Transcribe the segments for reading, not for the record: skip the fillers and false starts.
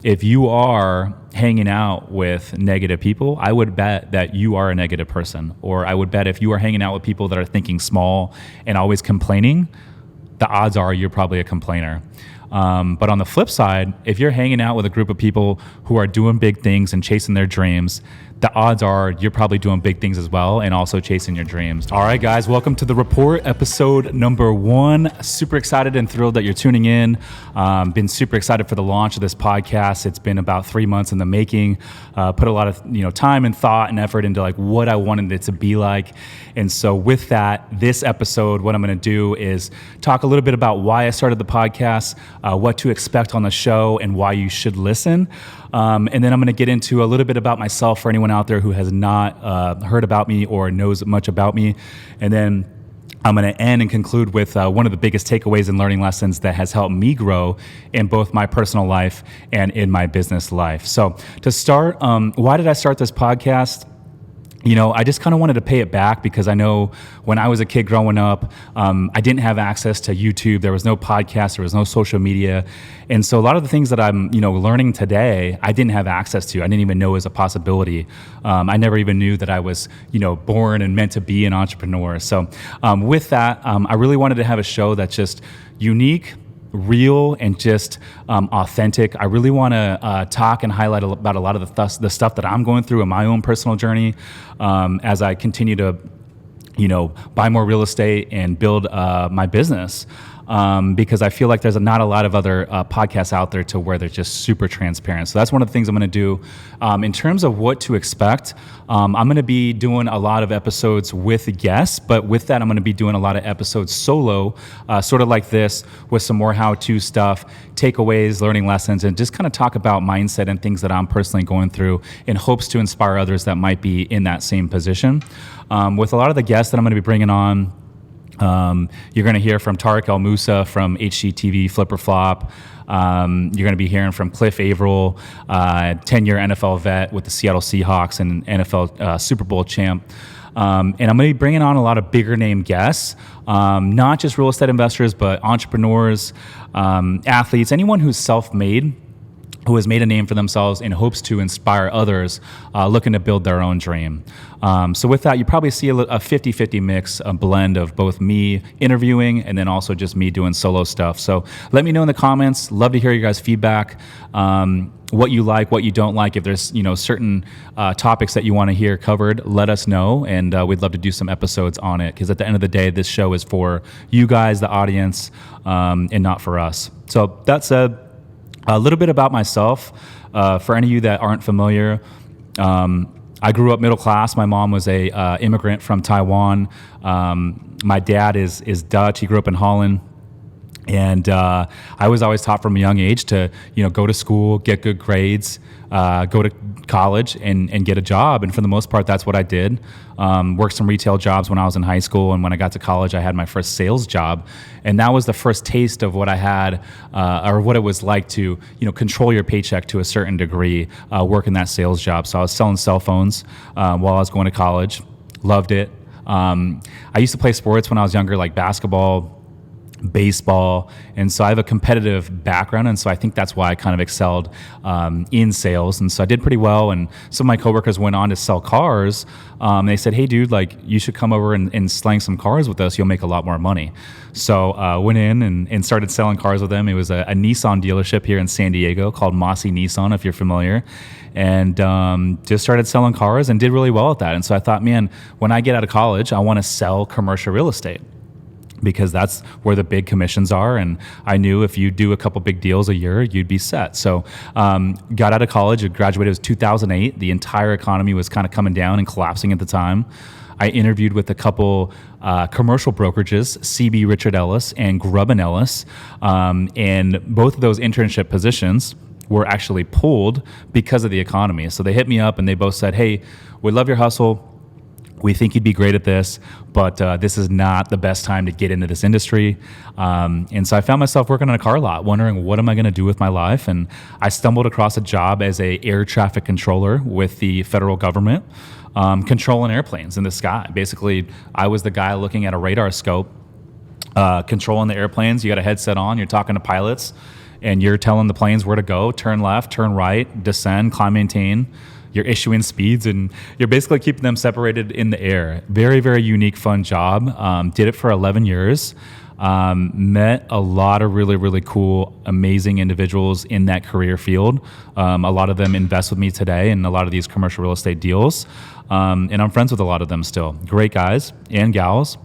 If you are hanging out with negative people, I would bet that you are a negative person. Or I would bet if you are hanging out with people that are thinking small and always complaining, the odds are you're probably a complainer. But on the flip side, if you're hanging out with a group of people who are doing big things and chasing their dreams, the odds are you're probably doing big things as well and also chasing your dreams. All right, guys, welcome to The Report, episode number 1. Super excited and thrilled that you're tuning in. Been super excited for the launch of this podcast. It's been about 3 months in the making. Put a lot of time and thought and effort into what I wanted it to be like. And so with that, this episode, what I'm going to do is talk a little bit about why I started the podcast, what to expect on the show, and why you should listen. And then I'm going to get into a little bit about myself for anyone out there who has not heard about me or knows much about me. And then I'm going to end and conclude with one of the biggest takeaways and learning lessons that has helped me grow in both my personal life and in my business life. So to start, why did I start this podcast? I just kind of wanted to pay it back because I know when I was a kid growing up, I didn't have access to YouTube. There was no podcast. There was no social media. And so a lot of the things that I'm, learning today, I didn't have access to. I didn't even know was a possibility. I never even knew that I was, born and meant to be an entrepreneur. So with that, I really wanted to have a show that's just unique, real, and just authentic. I really want to talk and highlight about a lot of the stuff that I'm going through in my own personal journey as I continue to, buy more real estate and build my business. Because I feel like there's not a lot of other podcasts out there to where they're just super transparent. So that's one of the things I'm going to do. In terms of what to expect, I'm going to be doing a lot of episodes with guests, but with that, I'm going to be doing a lot of episodes solo, sort of like this, with some more how-to stuff, takeaways, learning lessons, and just kind of talk about mindset and things that I'm personally going through in hopes to inspire others that might be in that same position. With a lot of the guests that I'm going to be bringing on, you're going to hear from Tariq El Moussa from HGTV Flip or Flop. You're going to be hearing from Cliff Averill, 10-year NFL vet with the Seattle Seahawks and NFL Super Bowl champ. And I'm going to be bringing on a lot of bigger name guests, not just real estate investors, but entrepreneurs, athletes, anyone who's self-made, who has made a name for themselves and hopes to inspire others looking to build their own dream. So with that, you probably see a 50-50 mix, a blend of both me interviewing and then also just me doing solo stuff. So let me know in the comments. Love to hear your guys' feedback, what you like, what you don't like. If there's certain topics that you want to hear covered, let us know, and we'd love to do some episodes on it, because at the end of the day, this show is for you guys, the audience, and not for us. So that said, a little bit about myself. For any of you that aren't familiar, I grew up middle class. My mom was a immigrant from Taiwan. My dad is Dutch. He grew up in Holland. And I was always taught from a young age to, go to school, get good grades, go to college and get a job. And for the most part, that's what I did. Worked some retail jobs when I was in high school. And when I got to college, I had my first sales job. And that was the first taste of what I had, or what it was like to, control your paycheck to a certain degree, working that sales job. So I was selling cell phones while I was going to college. Loved it. I used to play sports when I was younger, like basketball, baseball, and so I have a competitive background, and so I think that's why I kind of excelled in sales. And so I did pretty well, and some of my coworkers went on to sell cars. They said, "Hey dude, you should come over and slang some cars with us. You'll make a lot more money." So went in and started selling cars with them. It was a Nissan dealership here in San Diego called Mossy Nissan, if you're familiar, and just started selling cars and did really well at that. And so I thought, man, when I get out of college, I want to sell commercial real estate, because that's where the big commissions are. And I knew if you do a couple big deals a year, you'd be set. So got out of college, graduated, it was 2008. The entire economy was kind of coming down and collapsing at the time. I interviewed with a couple commercial brokerages, CB Richard Ellis and Grubb & Ellis. And both of those internship positions were actually pulled because of the economy. So they hit me up and they both said, "Hey, we love your hustle. We think you'd be great at this, but this is not the best time to get into this industry." And so I found myself working on a car lot, wondering what am I going to do with my life? And I stumbled across a job as a air traffic controller with the federal government, controlling airplanes in the sky. Basically, I was the guy looking at a radar scope, controlling the airplanes. You got a headset on, you're talking to pilots, and you're telling the planes where to go, turn left, turn right, descend, climb, maintain. You're issuing speeds, and you're basically keeping them separated in the air. Very, very unique, fun job. Did it for 11 years. Met a lot of really, really cool, amazing individuals in that career field. A lot of them invest with me today in a lot of these commercial real estate deals. And I'm friends with a lot of them still. Great guys and gals.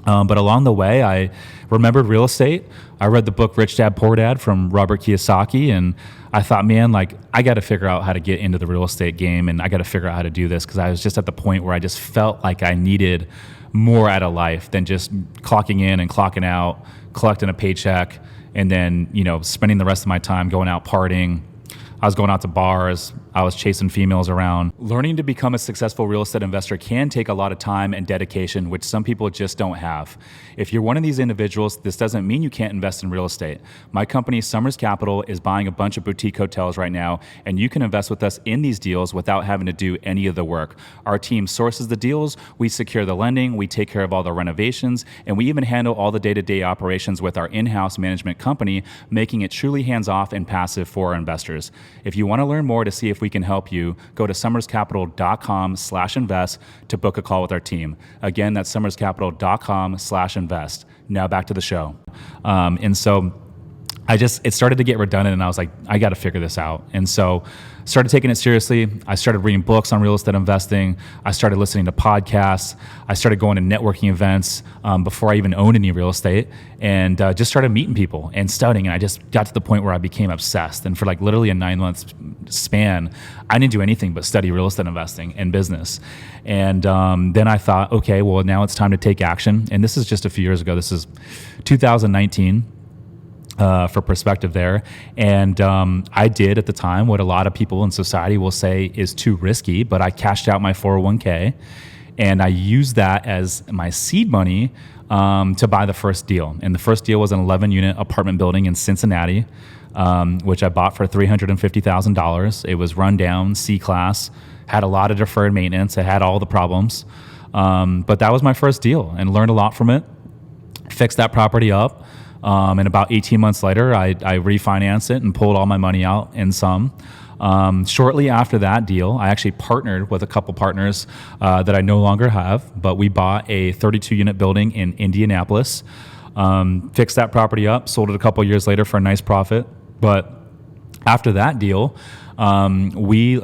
But along the way, I remembered real estate. I read the book Rich Dad Poor Dad from Robert Kiyosaki, and I thought, man, like, I got to figure out how to get into the real estate game, and I got to figure out how to do this, because I was just at the point where I just felt like I needed more out of life than just clocking in and clocking out, collecting a paycheck, and then, spending the rest of my time going out partying. I was going out to bars. I was chasing females around. Learning to become a successful real estate investor can take a lot of time and dedication, which some people just don't have. If you're one of these individuals, this doesn't mean you can't invest in real estate. My company, Summers Capital, is buying a bunch of boutique hotels right now, and you can invest with us in these deals without having to do any of the work. Our team sources the deals, we secure the lending, we take care of all the renovations, and we even handle all the day-to-day operations with our in-house management company, making it truly hands-off and passive for our investors. If you want to learn more to see if we can help you, go to summerscapital.com/invest to book a call with our team. Again, that's summerscapital.com/invest. Now back to the show. And so it started to get redundant, and I was like, I got to figure this out. And so started taking it seriously. I started reading books on real estate investing. I started listening to podcasts. I started going to networking events before I even owned any real estate, and just started meeting people and studying. And I just got to the point where I became obsessed. And for like literally a 9-month span, I didn't do anything but study real estate investing and business. And then I thought, okay, well, now it's time to take action. And this is just a few years ago. This is 2019. For perspective there. And I did at the time what a lot of people in society will say is too risky, but I cashed out my 401k, and I used that as my seed money to buy the first deal. And the first deal was an 11-unit apartment building in Cincinnati, which I bought for $350,000. It was run down, C-class, had a lot of deferred maintenance. It had all the problems. But that was my first deal, and learned a lot from it. Fixed that property up. And about 18 months later, I refinanced it and pulled all my money out in some. Shortly after that deal, I actually partnered with a couple partners that I no longer have, but we bought a 32-unit building in Indianapolis, fixed that property up, sold it a couple years later for a nice profit. But after that deal, we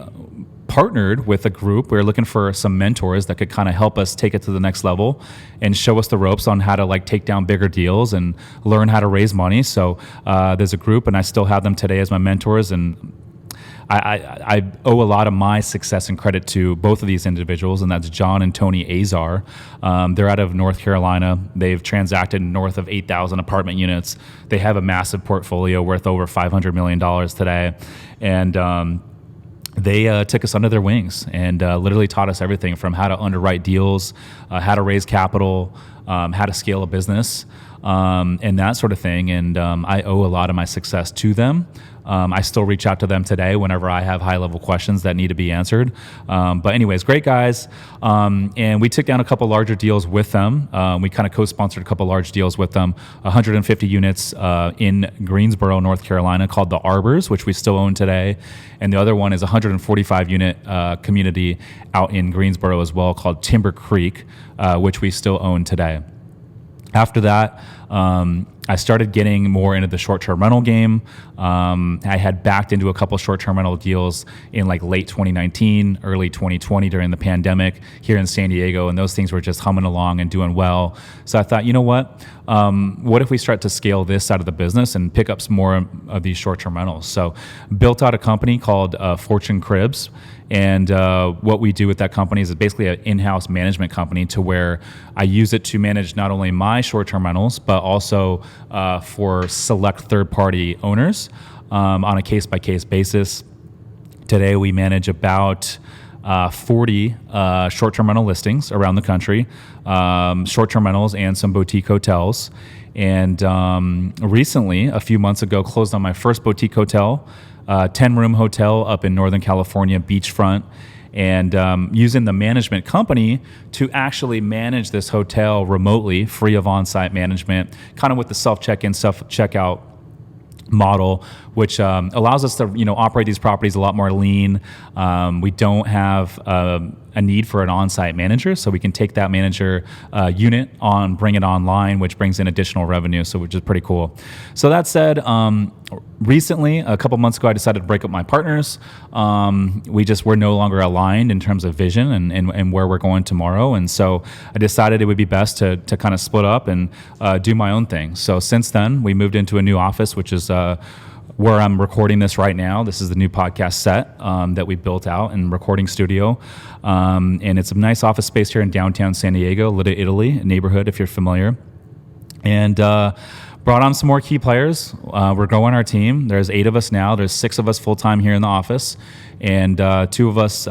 partnered with a group. We were looking for some mentors that could kind of help us take it to the next level and show us the ropes on how to like take down bigger deals and learn how to raise money. So there's a group, and I still have them today as my mentors, and I owe a lot of my success and credit to both of these individuals, and that's John and Tony Azar. They're out of North Carolina. They've transacted north of 8,000 apartment units. They have a massive portfolio worth over $500 million today. And they took us under their wings and literally taught us everything from how to underwrite deals, how to raise capital, how to scale a business, and that sort of thing. And I owe a lot of my success to them. I still reach out to them today whenever I have high-level questions that need to be answered. But anyways, great guys. And we took down a couple larger deals with them. We kind of co-sponsored a couple large deals with them, 150 units in Greensboro, North Carolina, called the Arbors, which we still own today. And the other one is a 145-unit community out in Greensboro as well, called Timber Creek, which we still own today. After that, I started getting more into the short-term rental game. I had backed into a couple short-term rental deals in like late 2019, early 2020 during the pandemic here in San Diego, and those things were just humming along and doing well. So I thought, you know what if we start to scale this side of the business and pick up some more of these short-term rentals? So built out a company called Fortune Cribs. And what we do with that company is basically an in-house management company, to where I use it to manage not only my short-term rentals, but also for select third-party owners on a case-by-case basis. Today, we manage about 40 short-term rental listings around the country, short-term rentals and some boutique hotels. And recently, a few months ago, closed on my first boutique hotel, 10-room hotel up in Northern California, beachfront, and using the management company to actually manage this hotel remotely, free of on-site management, kind of with the self-check-in, self-checkout model, which allows us to operate these properties a lot more lean. We don't have a need for an on-site manager, so we can take that manager unit on, bring it online, which brings in additional revenue, so which is pretty cool. So that said, recently, a couple months ago, I decided to break up my partners. We're no longer aligned in terms of vision and where we're going tomorrow, and so I decided it would be best to kind of split up and do my own thing. So since then, we moved into a new office, which is where I'm recording this right now. This is the new podcast set that we built out in recording studio. And it's a nice office space here in downtown San Diego, Little Italy neighborhood, if you're familiar. And brought on some more key players. We're growing our team. There's 8 of us now. There's 6 of us full-time here in the office, and 2 of us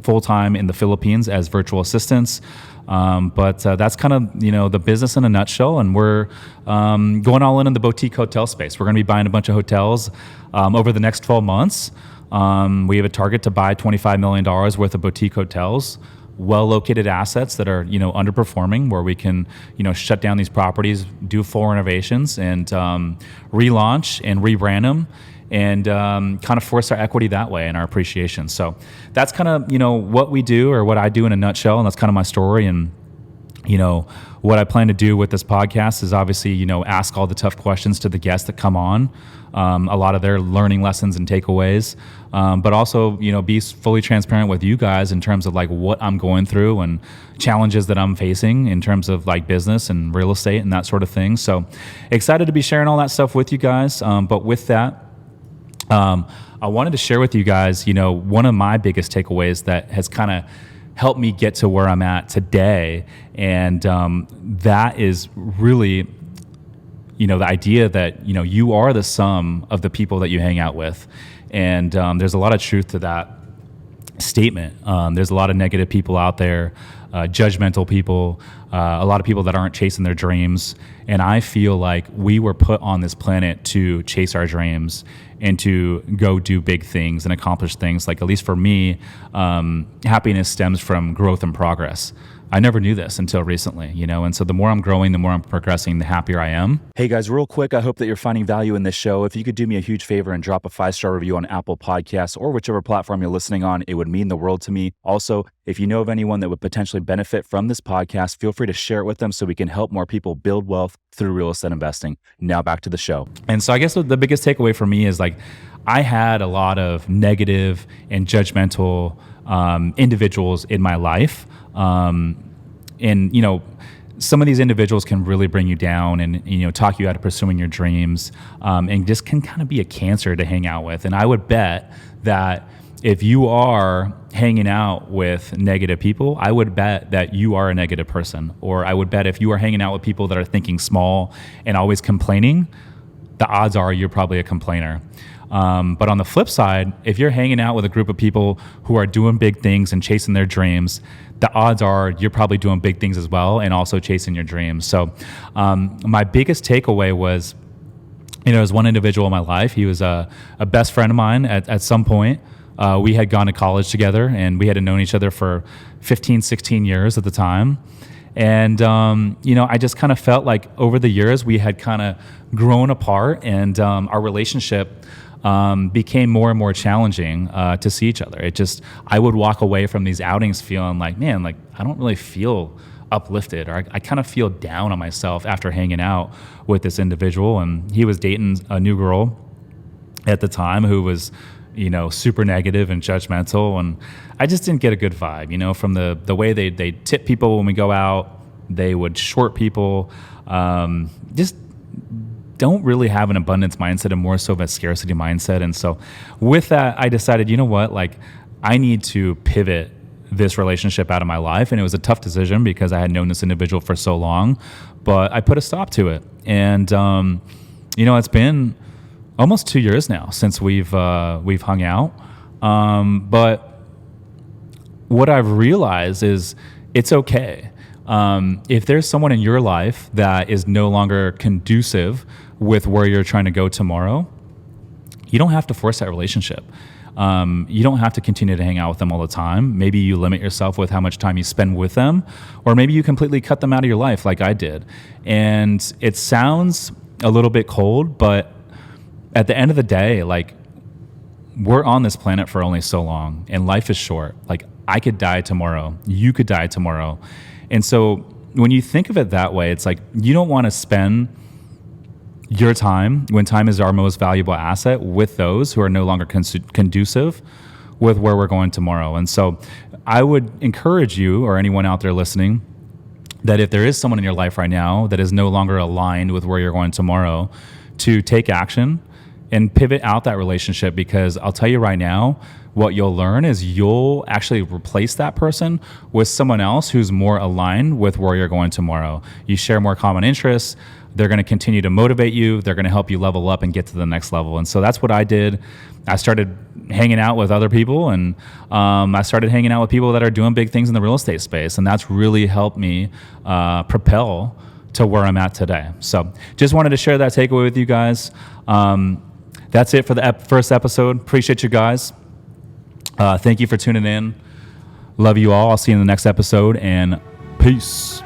full-time in the Philippines as virtual assistants. But that's kind of the business in a nutshell, and we're going all in the boutique hotel space. We're going to be buying a bunch of hotels over the next 12 months. We have a target to buy $25 million worth of boutique hotels, well-located assets that are underperforming, where we can shut down these properties, do full renovations, and relaunch and rebrand them, and kind of force our equity that way and our appreciation. So that's kind of what we do, or what I do in a nutshell, and that's kind of my story. And what I plan to do with this podcast is obviously ask all the tough questions to the guests that come on, a lot of their learning lessons and takeaways, but also be fully transparent with you guys in terms of like what I'm going through and challenges that I'm facing in terms of like business and real estate and that sort of thing. So excited to be sharing all that stuff with you guys. But with that, I wanted to share with you guys, one of my biggest takeaways that has kind of helped me get to where I'm at today. And that is really, the idea that, you are the sum of the people that you hang out with. And there's a lot of truth to that statement. There's a lot of negative people out there, judgmental people, a lot of people that aren't chasing their dreams. And I feel like we were put on this planet to chase our dreams and to go do big things and accomplish things. Like, at least for me, happiness stems from growth and progress. I never knew this until recently, and so the more I'm growing, the more I'm progressing, the happier I am. Hey guys, real quick, I hope that you're finding value in this show. If you could do me a huge favor and drop a 5-star review on Apple Podcasts or whichever platform you're listening on, it would mean the world to me. Also, if you know of anyone that would potentially benefit from this podcast, feel free to share it with them so we can help more people build wealth through real estate investing. Now back to the show. And so I guess the biggest takeaway for me is like, I had a lot of negative and judgmental individuals in my life. And some of these individuals can really bring you down and talk you out of pursuing your dreams, and just can kind of be a cancer to hang out with. And I would bet that if you are hanging out with negative people, I would bet that you are a negative person. Or I would bet if you are hanging out with people that are thinking small and always complaining, the odds are you're probably a complainer. But on the flip side, if you're hanging out with a group of people who are doing big things and chasing their dreams, the odds are you're probably doing big things as well and also chasing your dreams. So my biggest takeaway was, there was one individual in my life. He was a best friend of mine at some point. We had gone to college together, and we had known each other for 15, 16 years at the time. And, I just kind of felt like over the years we had kind of grown apart, and our relationship became more and more challenging to see each other. I would walk away from these outings feeling like, man, like I don't really feel uplifted, or I kind of feel down on myself after hanging out with this individual. And he was dating a new girl at the time who was, super negative and judgmental. And I just didn't get a good vibe, from the way they tip people when we go out. They would short people, just don't really have an abundance mindset and more so of a scarcity mindset. And so with that, I decided, like I need to pivot this relationship out of my life. And it was a tough decision because I had known this individual for so long, but I put a stop to it. And, it's been almost 2 years now since we've hung out. But what I've realized is it's okay. If there's someone in your life that is no longer conducive with where you're trying to go tomorrow, you don't have to force that relationship. You don't have to continue to hang out with them all the time. Maybe you limit yourself with how much time you spend with them, or maybe you completely cut them out of your life like I did. And it sounds a little bit cold, but at the end of the day, like, we're on this planet for only so long, and life is short. Like, I could die tomorrow, you could die tomorrow. And so when you think of it that way, it's like, you don't want to spend your time, when time is our most valuable asset, with those who are no longer conducive with where we're going tomorrow. And so I would encourage you, or anyone out there listening, that if there is someone in your life right now that is no longer aligned with where you're going tomorrow, to take action and pivot out that relationship. Because I'll tell you right now, what you'll learn is you'll actually replace that person with someone else who's more aligned with where you're going tomorrow. You share more common interests. They're going to continue to motivate you. They're going to help you level up and get to the next level. And so that's what I did. I started hanging out with other people, and I started hanging out with people that are doing big things in the real estate space. And that's really helped me propel to where I'm at today. So just wanted to share that takeaway with you guys. That's it for the first episode. Appreciate you guys. Thank you for tuning in. Love you all. I'll see you in the next episode, and peace.